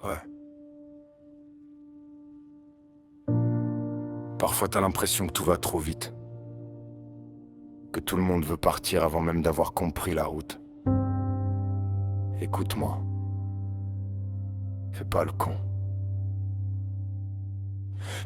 Ouais. Parfois t'as l'impression que tout va trop vite. Que tout le monde veut partir avant même d'avoir compris la route. Écoute-moi. Fais pas le con.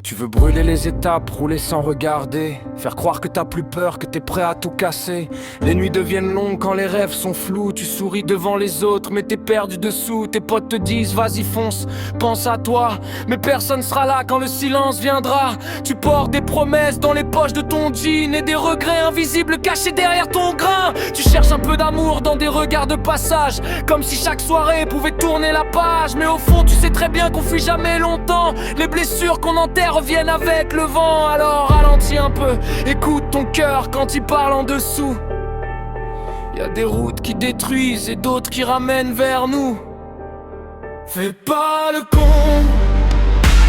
Tu veux brûler les étapes, rouler sans regarder, faire croire que t'as plus peur, que t'es prêt à tout casser. Les nuits deviennent longues quand les rêves sont flous. Tu souris devant les autres mais t'es perdu dessous. Tes potes te disent vas-y fonce, pense à toi. Mais personne sera là quand le silence viendra. Tu portes des promesses dans les poches de ton jean et des regrets invisibles cachés derrière ton grain. Tu cherches un peu d'amour dans des regards de passage, comme si chaque soirée pouvait tourner la page. Mais au fond tu sais très bien qu'on fuit jamais longtemps. Les blessures qu'on enterre reviennent avec le vent. Alors ralentis un peu, écoute ton cœur quand il parle en dessous. Y a des routes qui détruisent et d'autres qui ramènent vers nous. Fais pas le con,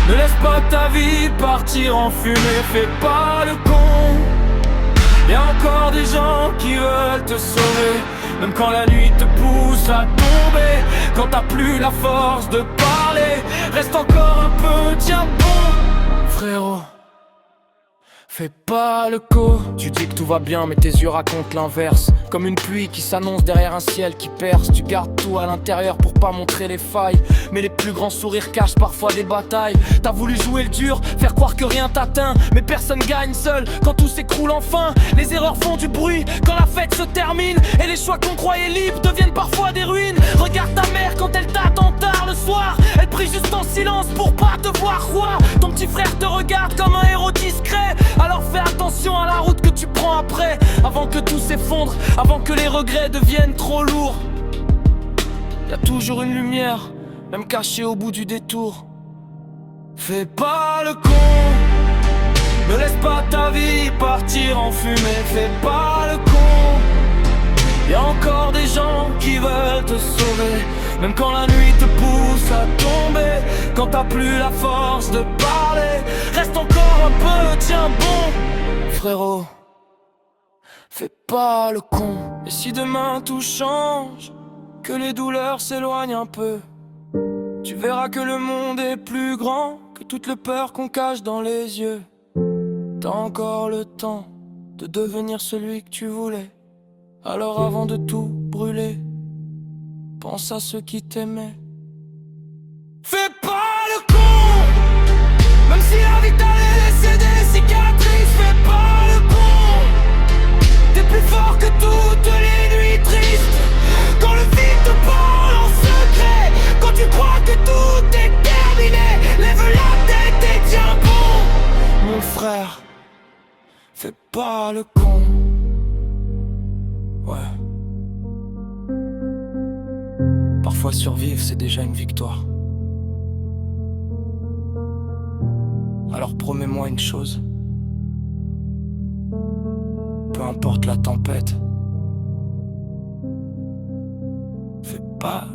ne laisse pas ta vie partir en fumée. Fais pas le con, y a encore des gens qui veulent te sauver. Même quand la nuit te pousse à tomber, quand t'as plus la force de parler, reste encore un peu, tiens bon, frérot. Fais pas le co. Tu dis que tout va bien mais tes yeux racontent l'inverse. Comme une pluie qui s'annonce derrière un ciel qui perce. Tu gardes tout à l'intérieur pour pas montrer les failles, mais les plus grands sourires cachent parfois des batailles. T'as voulu jouer le dur, faire croire que rien t'atteint, mais personne gagne seul quand tout s'écroule enfin. Les erreurs font du bruit quand la fête se termine, et les choix qu'on croyait libres deviennent parfois des ruines. Regarde ta mère quand elle t'attend tard le soir. Elle prie juste en silence pour pas te voir roi. Ton petit frère te regarde comme un héros discret. Alors fais attention à la route que tu prends après, avant que tout s'effondre, avant que les regrets deviennent trop lourds. Y'a toujours une lumière, même cachée au bout du détour. Fais pas le con, ne laisse pas ta vie partir en fumée. Fais pas le con, y'a encore des gens qui veulent te sauver. Même quand la nuit te pousse à tomber, quand t'as plus la force de parler, reste encore un peu, tiens bon, frérot. Fais pas le con. Et si demain tout change, que les douleurs s'éloignent un peu, tu verras que le monde est plus grand que toute le peur qu'on cache dans les yeux. T'as encore le temps de devenir celui que tu voulais. Alors avant de tout brûler, pense à ceux qui t'aimaient. Fais pas le con, même si la vie t'a laissé des cicatrices. Fais pas le con, t'es plus fort que toutes les nuits tristes. Quand le vide te parle en secret, quand tu crois que tout est terminé, lève la tête et tiens bon. Mon frère, fais pas le con. Ouais. Parfois survivre c'est déjà une victoire. Alors promets-moi une chose, peu importe la tempête, fais pas